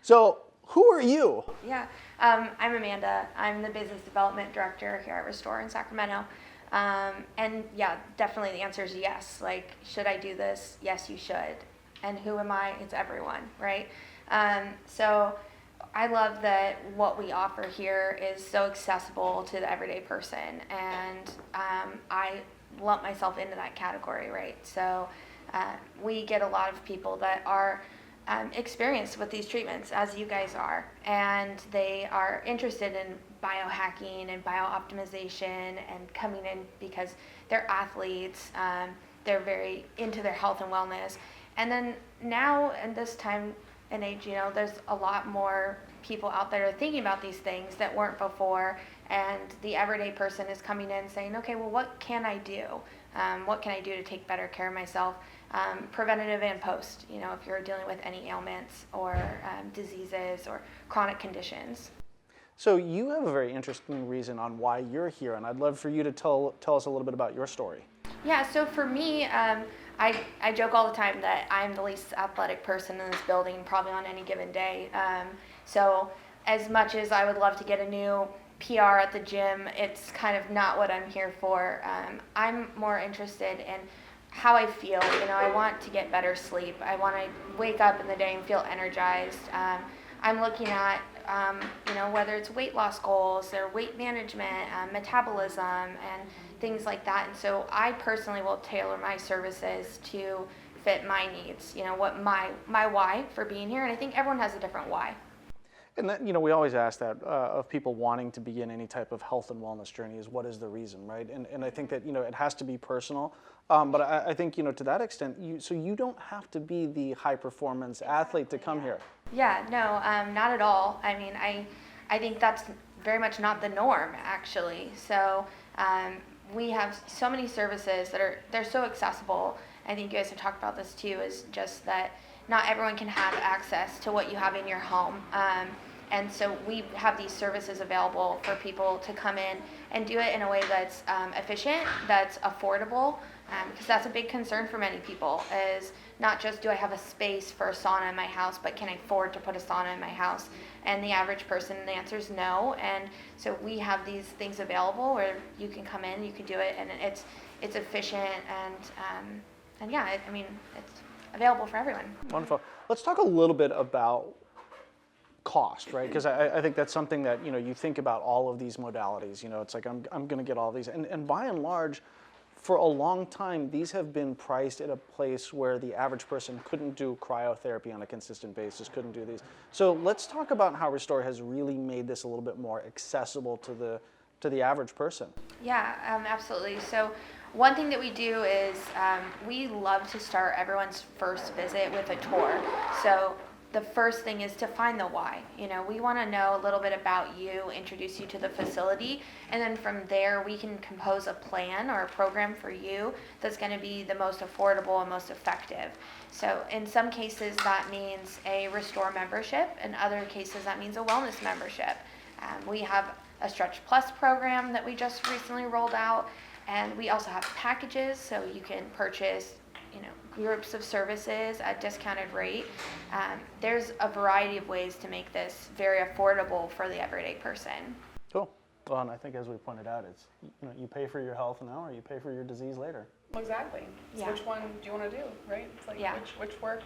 S3: So who are you?
S7: Yeah, I'm Amanda. I'm the business development director here at Restore in Sacramento. And yeah, definitely the answer is yes. Like, should I do this? Yes, you should. And who am I? It's everyone, right? So I love that what we offer here is so accessible to the everyday person, and I lump myself into that category, right? So we get a lot of people that are experienced with these treatments, as you guys are, and they are interested in biohacking and biooptimization and coming in because they're athletes, they're very into their health and wellness. And then now in this time and age, you know, there's a lot more people out there thinking about these things that weren't before, and the everyday person is coming in saying, okay, well, what can I do? What can I do to take better care of myself? Preventative and post, you know, if you're dealing with any ailments or diseases or chronic conditions.
S3: So you have a very interesting reason on why you're here, and I'd love for you to tell us a little bit about your story.
S7: Yeah, so for me, I joke all the time that I'm the least athletic person in this building, probably on any given day. So as much as I would love to get a new PR at the gym, it's kind of not what I'm here for. I'm more interested in how I feel. You know, I want to get better sleep. I want to wake up in the day and feel energized. I'm looking at, you know, whether it's weight loss goals or weight management, metabolism, and things like that. And so I personally will tailor my services to fit my needs. You know, what my why for being here, and I think everyone has a different why.
S3: And that, you know, we always ask that of people wanting to begin any type of health and wellness journey is, what is the reason, right? And I think that, you know, it has to be personal. But I think, you know, to that extent, you don't have to be the high performance athlete to come here.
S7: Yeah, no, not at all. I mean, I think that's very much not the norm, actually. So we have so many services that they're so accessible. I think you guys have talked about this too, is just that not everyone can have access to what you have in your home. And so we have these services available for people to come in and do it in a way that's efficient, that's affordable, because that's a big concern for many people, is not just do I have a space for a sauna in my house, but can I afford to put a sauna in my house? And the average person, the answer is no. And so we have these things available where you can come in, you can do it, and it's efficient, and yeah, I mean, it's available for everyone.
S3: Wonderful. Let's talk a little bit about cost, right? Because I think that's something that, you know, you think about all of these modalities. You know, it's like I'm going to get all these, and by and large, for a long time, these have been priced at a place where the average person couldn't do cryotherapy on a consistent basis, couldn't do these. So let's talk about how Restore has really made this a little bit more accessible to the average person.
S7: Yeah, absolutely. So one thing that we do is we love to start everyone's first visit with a tour. So the first thing is to find the why. You know, we want to know a little bit about you, introduce you to the facility, and then from there we can compose a plan or a program for you that's going to be the most affordable and most effective. So in some cases that means a Restore membership, in other cases that means a wellness membership. We have a Stretch Plus program that we just recently rolled out, and we also have packages, so you can purchase, you know, groups of services at discounted rate. There's a variety of ways to make this very affordable for the everyday person.
S3: Cool. Well, and I think as we pointed out, it's, you know, you pay for your health now or you pay for your disease later.
S1: Exactly. So
S7: Yeah.
S1: which one do you want to do, right? It's like
S7: Yeah.
S1: which work,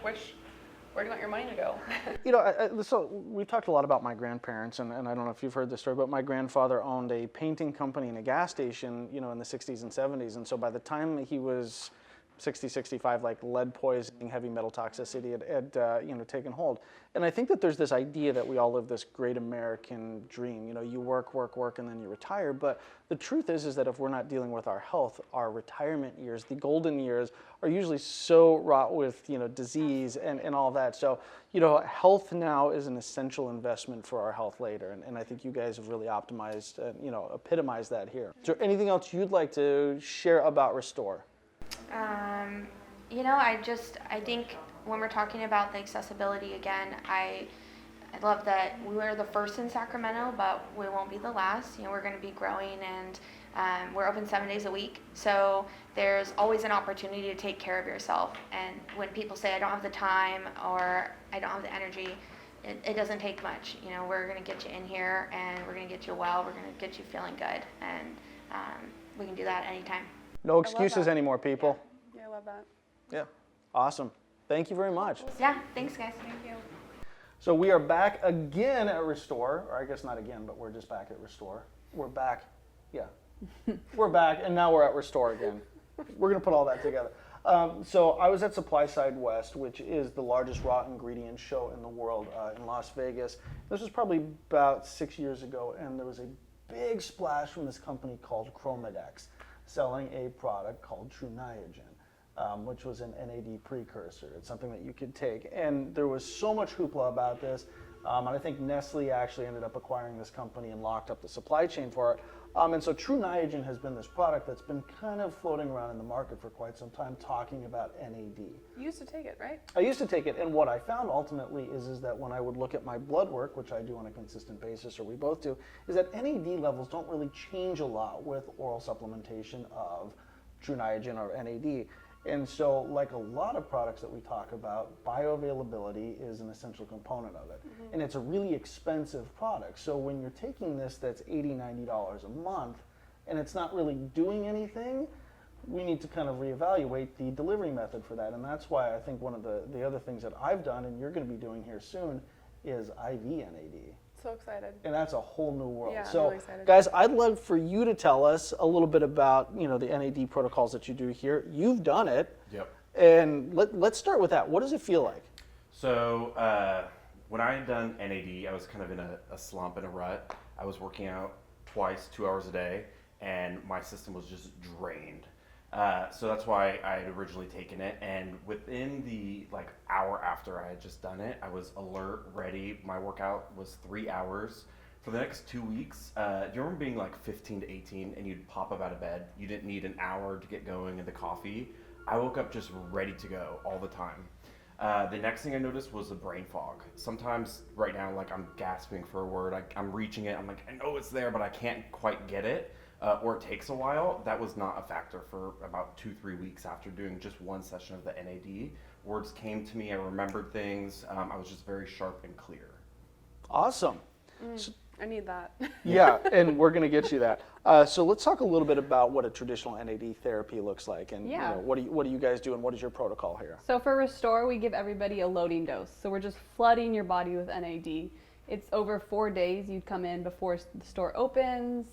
S1: where do you want your money to go?
S3: You know, so we've talked a lot about my grandparents, and I don't know if you've heard this story, but my grandfather owned a painting company and a gas station, you know, in the 60s and 70s. And so by the time he was 60, 65, like lead poisoning, heavy metal toxicity had you know, taken hold. And I think that there's this idea that we all live this great American dream. You know, you work, and then you retire. But the truth is that if we're not dealing with our health, our retirement years, the golden years, are usually so wrought with, you know, disease and all of that. So, you know, health now is an essential investment for our health later. And I think you guys have really optimized, you know, epitomized that here. Is there anything else you'd like to share about Restore?
S7: You know, I think when we're talking about the accessibility again, I love that we were the first in Sacramento, but we won't be the last. You know, we're going to be growing, and we're open 7 days a week. So there's always an opportunity to take care of yourself. And when people say, I don't have the time or I don't have the energy, it doesn't take much. You know, we're going to get you in here, and we're going to get you well. We're going to get you feeling good. And we can do that anytime.
S3: No excuses anymore, people.
S1: Yeah, I love that.
S3: Yeah, awesome. Thank you very much.
S7: Yeah, thanks guys.
S1: Thank you.
S3: So we are back again at Restore, or I guess not again, but we're just back at Restore. We're back, yeah. We're back, and now we're at Restore again. We're gonna put all that together. So I was at Supply Side West, which is the largest raw ingredient show in the world in Las Vegas. This was probably about 6 years ago, and there was a big splash from this company called Cosmetic, selling a product called True Niagen, which was an NAD precursor. It's something that you could take. And there was so much hoopla about this. And I think Nestle actually ended up acquiring this company and locked up the supply chain for it. And so True Niagen has been this product that's been kind of floating around in the market for quite some time, talking about NAD.
S1: You used to take it, right?
S3: I used to take it, and what I found ultimately is that when I would look at my blood work, which I do on a consistent basis, or we both do, is that NAD levels don't really change a lot with oral supplementation of True Niagen or NAD. And so, like a lot of products that we talk about, bioavailability is an essential component of it. Mm-hmm. And it's a really expensive product. So when you're taking this that's $80, $90 a month, and it's not really doing anything, we need to kind of reevaluate the delivery method for that. And that's why I think one of the other things that I've done, and you're going to be doing here soon, is IV NAD.
S1: So excited.
S3: And that's a whole new world.
S1: Yeah,
S3: so,
S1: I'm really excited.
S3: guys, I'd love for you to tell us a little bit about, you know, the NAD protocols that you do here. You've done it.
S8: Yep.
S3: And let's start with that. What does it feel like?
S8: So when I had done NAD, I was kind of in a slump and a rut. I was working out twice, 2 hours a day, and my system was just drained. So that's why I had originally taken it, and within the hour after I had just done it, I was alert, ready. My workout was 3 hours. For the next 2 weeks, do you remember being 15 to 18 and you'd pop up out of bed? You didn't need an hour to get going in the coffee. I woke up just ready to go all the time. The next thing I noticed was the brain fog. Sometimes right now, I'm gasping for a word, I'm reaching it, I'm like, I know it's there, but I can't quite get it. Or it takes a while. That was not a factor for about 2-3 weeks after doing just one session of the NAD. Words came to me, I remembered things, I was just very sharp and clear.
S3: Awesome.
S1: I need that.
S3: Yeah, and we're going to get you that. So let's talk a little bit about what a traditional NAD therapy looks like, and
S4: Yeah.
S3: what do you guys do, and what is your protocol here?
S4: So for Restore, we give everybody a loading dose. So we're just flooding your body with NAD. It's over 4 days. You'd come in before the store opens,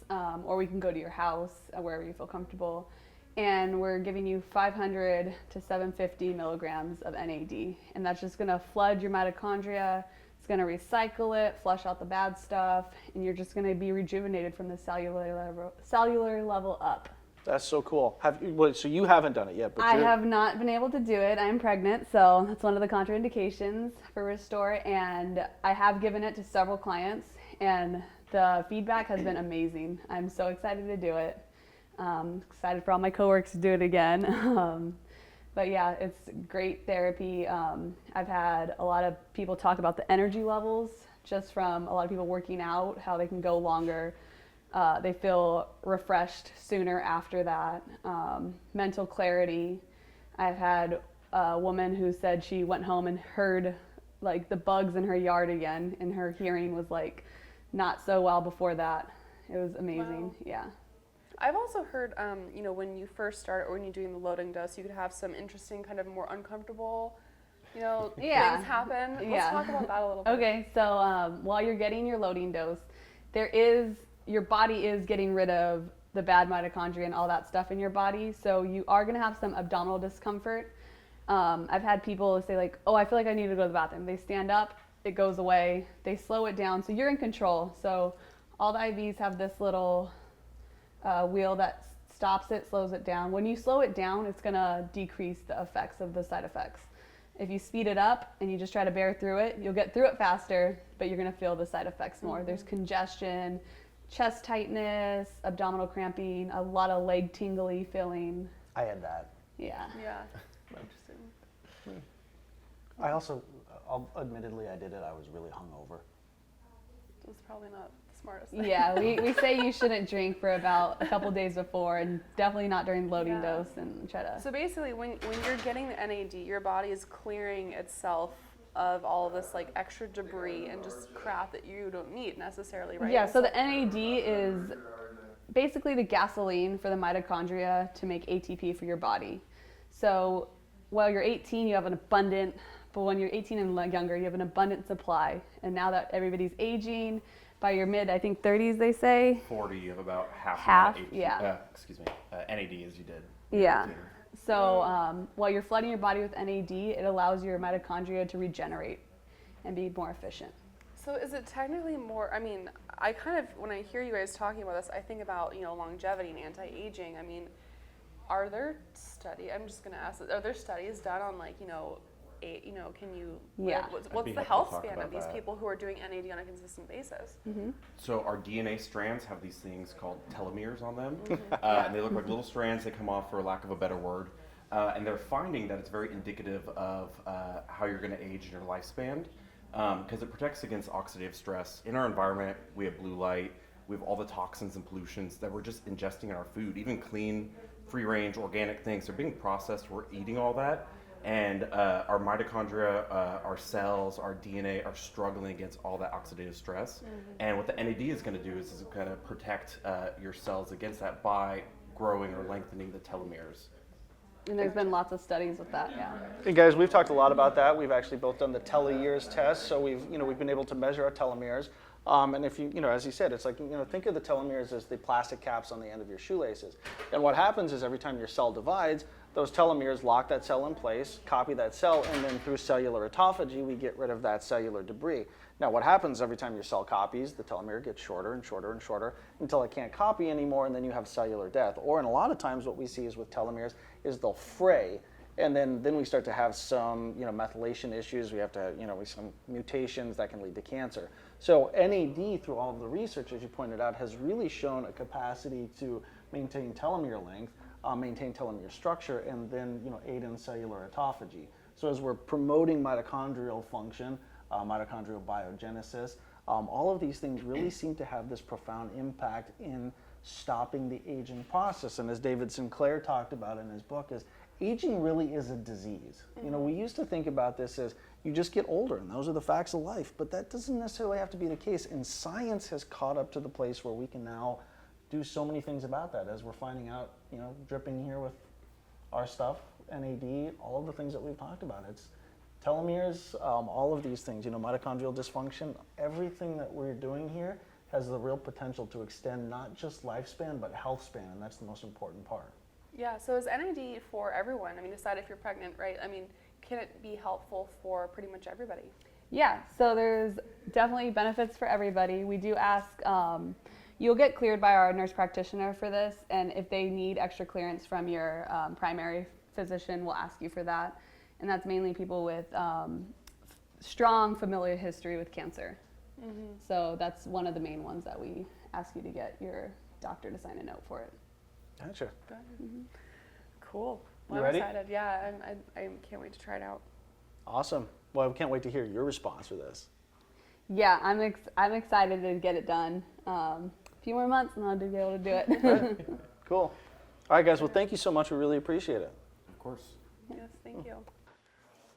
S4: or we can go to your house, wherever you feel comfortable. And we're giving you 500 to 750 milligrams of NAD. And that's just gonna flood your mitochondria. It's gonna recycle it, flush out the bad stuff, and you're just gonna be rejuvenated from the cellular level up.
S3: That's so cool. So you haven't done it yet, but
S4: I have not been able to do it. I'm pregnant, so that's one of the contraindications for Restore, and I have given it to several clients, and the feedback has been amazing. I'm so excited to do it. Excited for all my coworkers to do it again. But yeah, it's great therapy. I've had a lot of people talk about the energy levels just from a lot of people working out, how they can go longer. They feel refreshed sooner after that. Mental clarity. I've had a woman who said she went home and heard like the bugs in her yard again, and her hearing was like not so well before that. It was amazing.
S1: Wow.
S4: Yeah.
S1: I've also heard, when you first start or when you're doing the loading dose, you could have some interesting kind of more uncomfortable, things happen. Let's talk about that a little bit.
S4: Okay, so while you're getting your loading dose, your body is getting rid of the bad mitochondria and all that stuff in your body. So you are going to have some abdominal discomfort. I've had people say like, oh, I feel like I need to go to the bathroom. They stand up, it goes away. They slow it down. So you're in control. So all the IVs have this little wheel that stops it, slows it down. When you slow it down, it's going to decrease the effects of the side effects. If you speed it up and you just try to bear through it, you'll get through it faster, but you're going to feel the side effects more. There's congestion, chest tightness, abdominal cramping, a lot of leg tingly feeling.
S5: I had that.
S4: Yeah.
S1: Yeah. Interesting.
S5: I also, admittedly, I did it. I was really hungover.
S1: That's probably not the smartest thing.
S4: Yeah, we say you shouldn't drink for about a couple days before, and definitely not during loading dose, and try to.
S1: So basically, when you're getting the NAD, your body is clearing itself of all this like extra debris and just crap that you don't need necessarily, right?
S4: Yeah, so the NAD is basically the gasoline for the mitochondria to make ATP for your body. So while you're 18, you have an abundant, but when you're 18 and younger, you have an abundant supply. And now that everybody's aging, by your mid, I think 30s, they say.
S8: 40, you have about half
S4: Half,
S8: amount of
S4: yeah.
S8: NAD as you did.
S4: Yeah. So while you're flooding your body with NAD, it allows your mitochondria to regenerate and be more efficient.
S1: So is it technically more, I kind of, when I hear you guys talking about this, I think about, longevity and anti-aging. Are there studies done on like, can you, what's the health span of these people who are doing NAD on a consistent basis?
S4: Mm-hmm.
S8: So our DNA strands have these things called telomeres on them, and they look like little strands that come off, for lack of a better word, and they're finding that it's very indicative of how you're going to age in your lifespan, because it protects against oxidative stress. In our environment, we have blue light, we have all the toxins and pollutions that we're just ingesting in our food, even clean, free-range, organic things. They're being processed, we're eating all that. And our mitochondria, our cells, our DNA are struggling against all that oxidative stress. And what the NAD is going to do is going to protect your cells against that by growing or lengthening the telomeres.
S4: And there's been lots of studies with that, yeah.
S3: Hey guys, we've talked a lot about that. We've actually both done the telomeres test, so we've been able to measure our telomeres. And if as you said, it's like, think of the telomeres as the plastic caps on the end of your shoelaces. And what happens is every time your cell divides, those telomeres lock that cell in place, copy that cell, and then through cellular autophagy, we get rid of that cellular debris. Now, what happens every time your cell copies, the telomere gets shorter and shorter and shorter until it can't copy anymore, and then you have cellular death. Or in a lot of times, what we see is with telomeres is they'll fray, and then we start to have some, methylation issues. We have to, some mutations that can lead to cancer. So NAD, through all of the research, as you pointed out, has really shown a capacity to maintain telomere length, maintain telomere structure, and then aid in cellular autophagy. So as we're promoting mitochondrial function, mitochondrial biogenesis, all of these things really seem to have this profound impact in stopping the aging process. And as David Sinclair talked about in his book, is aging really is a disease. We used to think about this as you just get older and those are the facts of life, but that doesn't necessarily have to be the case. And science has caught up to the place where we can now do so many things about that, as we're finding out, dripping here with our stuff, NAD, all of the things that we've talked about. It's telomeres, all of these things, mitochondrial dysfunction, everything that we're doing here has the real potential to extend not just lifespan, but health span, and that's the most important part.
S1: Yeah, so is NAD for everyone? Aside if you're pregnant, right? Can it be helpful for pretty much everybody?
S4: Yeah, so there's definitely benefits for everybody. We do ask, you'll get cleared by our nurse practitioner for this, and if they need extra clearance from your primary physician, we'll ask you for that. And that's mainly people with strong familial history with cancer. So that's one of the main ones that we ask you to get your doctor to sign a note for it.
S3: Gotcha.
S1: Cool.
S3: You
S1: Well,
S3: ready?
S1: I'm excited. Yeah, I can't wait to try it out.
S3: Awesome. Well, I can't wait to hear your response for this.
S4: Yeah, I'm excited to get it done. A few more months and I'll be able to do it.
S3: Cool. All right, guys. Well, thank you so much. We really appreciate it.
S8: Of course.
S1: Yes, thank you.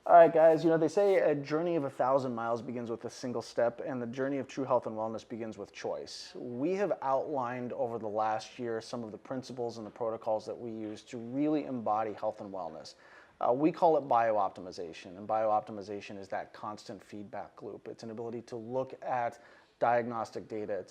S3: All right, guys. They say a journey of 1,000 miles begins with a single step, and the journey of true health and wellness begins with choice. We have outlined over the last year some of the principles and the protocols that we use to really embody health and wellness. We call it biooptimization, and biooptimization is that constant feedback loop. It's an ability to look at diagnostic data.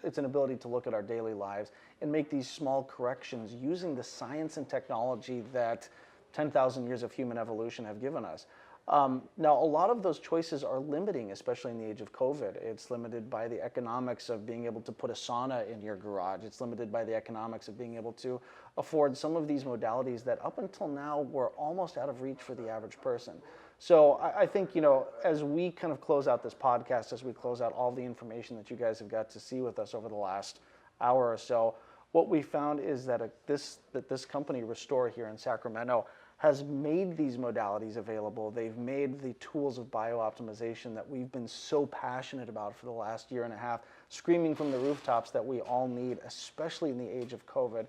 S3: It's an ability to look at our daily lives and make these small corrections using the science and technology that 10,000 years of human evolution have given us. Now, a lot of those choices are limiting, especially in the age of COVID. It's limited by the economics of being able to put a sauna in your garage. It's limited by the economics of being able to afford some of these modalities that up until now were almost out of reach for the average person. So I think, as we kind of close out this podcast, as we close out all the information that you guys have got to see with us over the last hour or so, what we found is that this company, Restore, here in Sacramento, has made these modalities available. They've made the tools of biooptimization that we've been so passionate about for the last year and a half, screaming from the rooftops that we all need, especially in the age of COVID,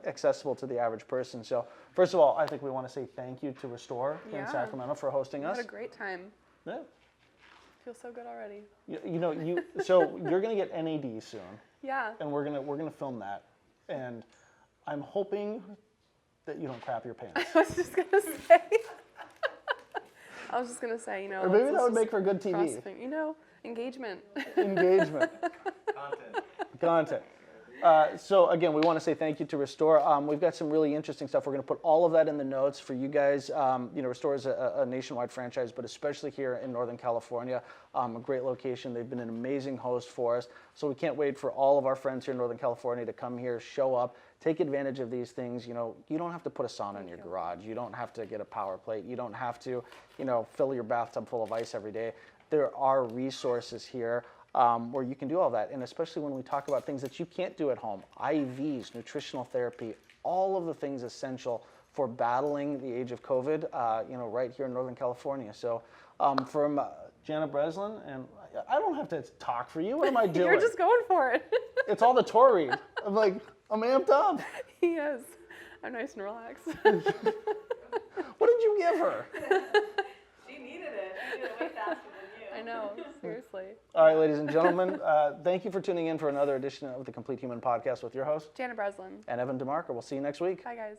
S3: accessible to the average person. So first of all, I think we want to say thank you to Restore in
S1: Yeah.
S3: Sacramento for hosting us.
S1: What a great time.
S3: Yeah.
S1: Feels so good already.
S3: So you're going to get NAD soon,
S1: Yeah.
S3: and we're gonna film that, and I'm hoping that you don't crap your pants.
S1: I was just gonna say.
S3: Or maybe that would make for good TV.
S1: Engagement.
S3: Engagement. Content. So again, we want to say thank you to Restore. We've got some really interesting stuff. We're going to put all of that in the notes for you guys. Restore is a nationwide franchise, but especially here in Northern California, a great location. They've been an amazing host for us. So we can't wait for all of our friends here in Northern California to come here, show up, take advantage of these things. You don't have to put a sauna in your garage. You don't have to get a power plate. You don't have to, fill your bathtub full of ice every day. There are resources here where you can do all that. And especially when we talk about things that you can't do at home, IVs, nutritional therapy, all of the things essential for battling the age of COVID, right here in Northern California. So from Jana Breslin, and I don't have to talk for you. What am I doing?
S1: You're just going for it.
S3: It's all the Tory. I'm amped up.
S1: He is. I'm nice and relaxed.
S3: What did you give her?
S4: She needed it. She did it way faster than you.
S1: I know, seriously.
S3: All right, ladies and gentlemen, thank you for tuning in for another edition of the Complete Human Podcast with your host,
S1: Jana Breslin.
S3: and Evan DeMarco. We'll see you next week.
S1: Bye, guys.